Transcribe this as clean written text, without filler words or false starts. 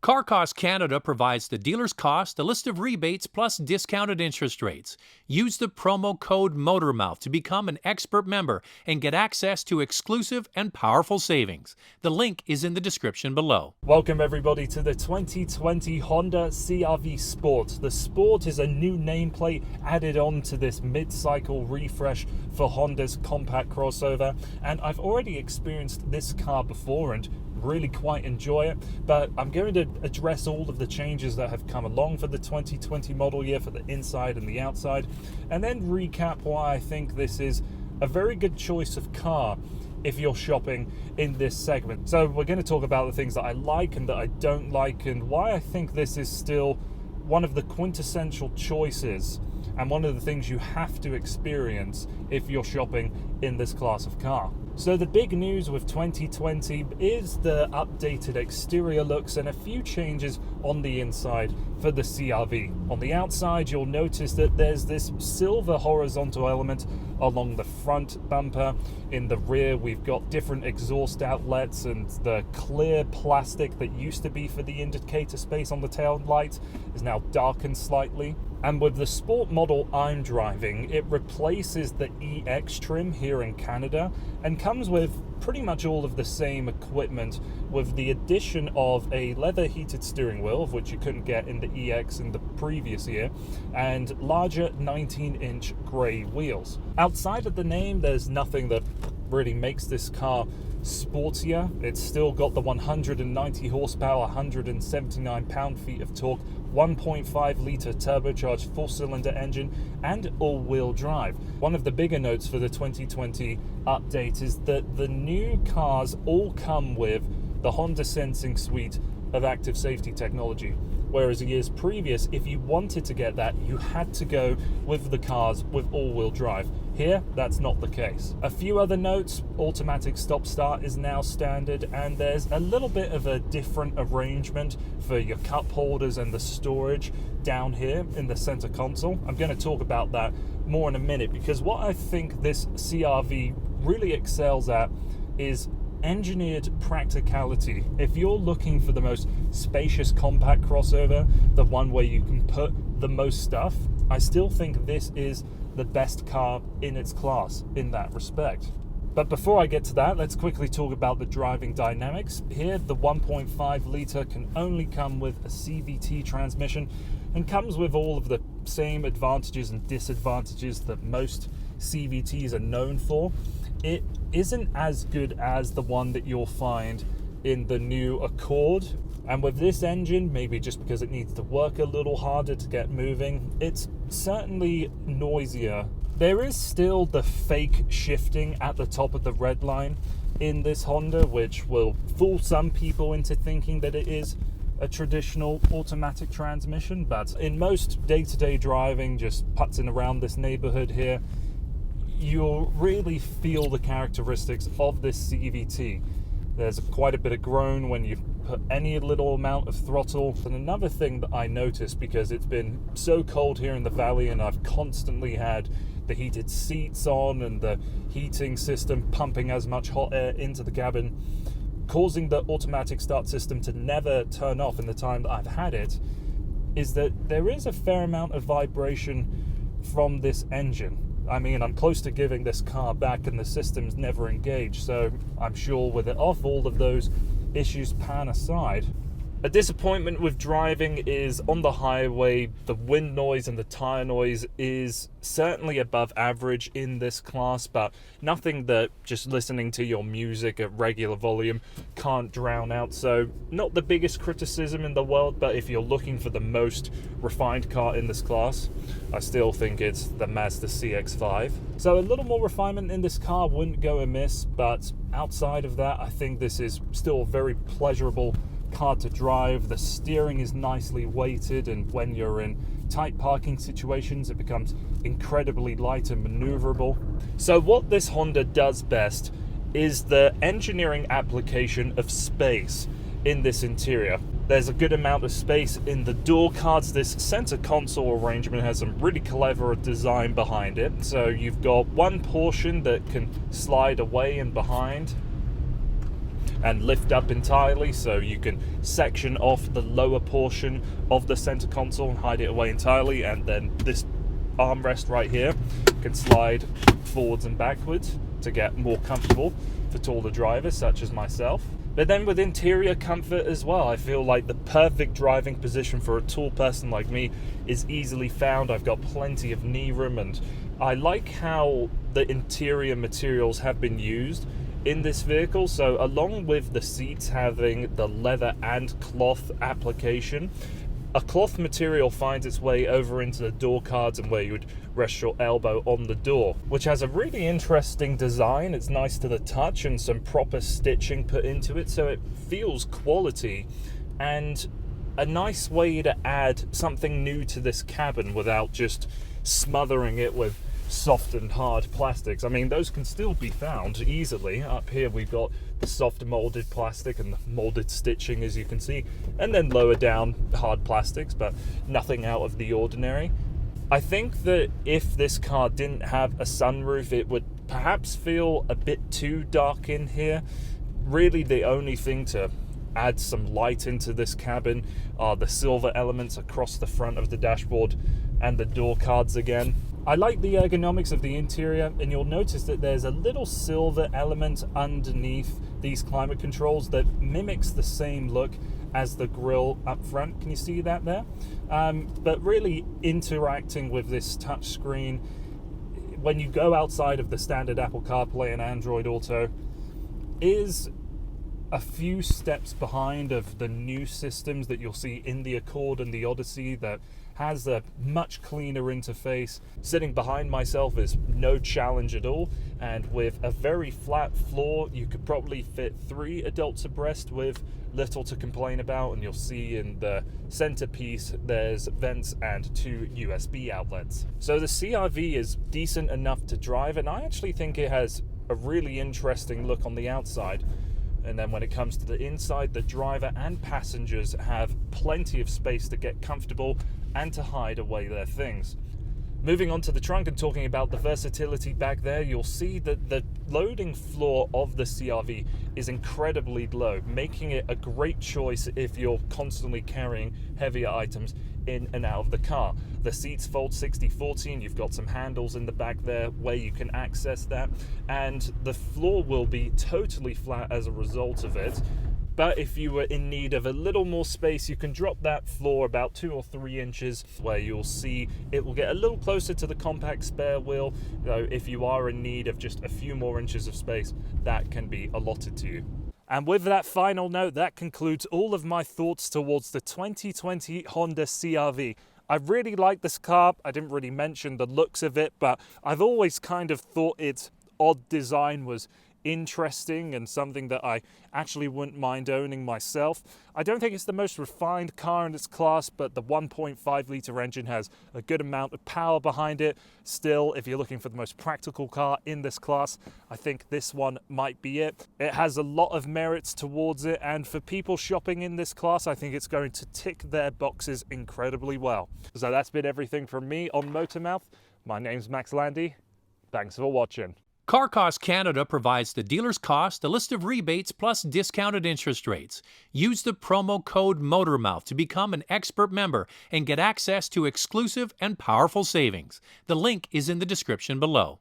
Car Cost Canada provides the dealer's cost, a list of rebates, plus discounted interest rates. Use the promo code Motormouth to become an expert member and get access to exclusive and powerful savings. The link is in the description below. Welcome everybody to the 2020 Honda CR-V Sport. The Sport is a new nameplate added on to this mid-cycle refresh for Honda's compact crossover, and I've already experienced this car before and really quite enjoy it, but I'm going to address all of the changes that have come along for the 2020 model year for the inside and the outside, and then recap why I think this is a very good choice of car if you're shopping in this segment. So we're going to talk about the things that I like and that I don't like, and why I think this is still one of the quintessential choices and one of the things you have to experience if you're shopping in this class of car. So the big news with 2020 is the updated exterior looks and a few changes on the inside for the CR-V. On the outside, you'll notice that there's this silver horizontal element along the front bumper. In the rear, we've got different exhaust outlets, and the clear plastic that used to be for the indicator space on the tail light is now darkened slightly. And with the Sport model I'm driving, it replaces the EX trim here in Canada and comes with pretty much all of the same equipment, with the addition of a leather heated steering wheel, of which you couldn't get in the EX in the previous year, and larger 19-inch grey wheels. Outside of the name, there's nothing that really makes this car sportier. It's still got the 190 horsepower, 179 pound-feet of torque, 1.5 litre turbocharged four-cylinder engine, and all-wheel drive. One of the bigger notes for the 2020 update is that the new cars all come with the Honda Sensing suite of active safety technology, whereas years previous, if you wanted to get that, you had to go with the cars with all-wheel drive. Here, that's not the case. A few other notes: automatic stop-start is now standard, and there's a little bit of a different arrangement for your cup holders and the storage down here in the center console. I'm going to talk about that more in a minute, because what I think this CR-V really excels at is engineered practicality. If you're looking for the most spacious compact crossover, the one where you can put the most stuff, I still think this is the best car in its class in that respect. But before I get to that, let's quickly talk about the driving dynamics. Here, the 1.5 litre can only come with a CVT transmission and comes with all of the same advantages and disadvantages that most CVTs are known for. It isn't as good as the one that you'll find in the new Accord, and with this engine, maybe just because it needs to work a little harder to get moving, it's certainly noisier. There is still the fake shifting at the top of the red line in this Honda, which will fool some people into thinking that it is a traditional automatic transmission, but in most day-to-day driving, just putzing around this neighborhood here, you'll really feel the characteristics of this CVT. There's quite a bit of groan when you put any little amount of throttle. And another thing that I noticed, because it's been so cold here in the valley and I've constantly had the heated seats on and the heating system pumping as much hot air into the cabin, causing the automatic start system to never turn off in the time that I've had it, is that there is a fair amount of vibration from this engine. I mean, I'm close to giving this car back and the system's never engaged, so I'm sure with it off, all of those issues pan aside. A disappointment with driving is on the highway, the wind noise and the tire noise is certainly above average in this class, but nothing that just listening to your music at regular volume can't drown out. So not the biggest criticism in the world, but if you're looking for the most refined car in this class, I still think it's the Mazda CX-5. So a little more refinement in this car wouldn't go amiss, but outside of that, I think this is still a very pleasurable car to drive. The steering is nicely weighted, and when you're in tight parking situations, it becomes incredibly light and maneuverable. So what this Honda does best is the engineering application of space in this interior. There's a good amount of space in the door cards. This center console arrangement has some really clever design behind it. So you've got one portion that can slide away and behind, and lift up entirely, so you can section off the lower portion of the center console and hide it away entirely, and then this armrest right here can slide forwards and backwards to get more comfortable for taller drivers such as myself. But then with interior comfort as well, I feel like the perfect driving position for a tall person like me is easily found. I've got plenty of knee room, and I like how the interior materials have been used in this vehicle. So along with the seats having the leather and cloth application, a cloth material finds its way over into the door cards and where you would rest your elbow on the door, which has a really interesting design. It's nice to the touch and some proper stitching put into it, so it feels quality and a nice way to add something new to this cabin without just smothering it with soft and hard plastics. I mean, those can still be found easily. Up here we've got the soft molded plastic and the molded stitching, as you can see, and then lower down hard plastics, but nothing out of the ordinary. I think that if this car didn't have a sunroof, it would perhaps feel a bit too dark in here. Really, the only thing to add some light into this cabin are the silver elements across the front of the dashboard and the door cards again. I like the ergonomics of the interior, and you'll notice that there's a little silver element underneath these climate controls that mimics the same look as the grille up front. Can you see that there? But really interacting with this touchscreen, when you go outside of the standard Apple CarPlay and Android Auto, is a few steps behind of the new systems that you'll see in the Accord and the Odyssey that has a much cleaner interface. Sitting behind myself is no challenge at all, and with a very flat floor you could probably fit 3 adults abreast with little to complain about. And you'll see in the centerpiece there's vents and 2 USB outlets. So the CR-V is decent enough to drive, and I actually think it has a really interesting look on the outside. And then when it comes to the inside, the driver and passengers have plenty of space to get comfortable and to hide away their things. Moving on to the trunk and talking about the versatility back there, you'll see that the loading floor of the CR-V is incredibly low, making it a great choice if you're constantly carrying heavier items in and out of the car. The seats fold 60/40, and you've got some handles in the back there where you can access that, and the floor will be totally flat as a result of it. But if you were in need of a little more space, you can drop that floor about 2 or 3 inches, where you'll see it will get a little closer to the compact spare wheel. Though if you are in need of just a few more inches of space, that can be allotted to you. And with that final note, that concludes all of my thoughts towards the 2020 Honda CR-V. I really like this car. I didn't really mention the looks of it, but I've always kind of thought its odd design was interesting and something that I actually wouldn't mind owning myself. I don't think it's the most refined car in its class, but the 1.5 litre engine has a good amount of power behind it. Still, if you're looking for the most practical car in this class, I think this one might be it. It has a lot of merits towards it, and for people shopping in this class, I think it's going to tick their boxes incredibly well. So that's been everything from me on Motormouth. My name's Max Landi. Thanks for watching. Car Cost Canada provides the dealer's cost, a list of rebates, plus discounted interest rates. Use the promo code Motormouth to become an expert member and get access to exclusive and powerful savings. The link is in the description below.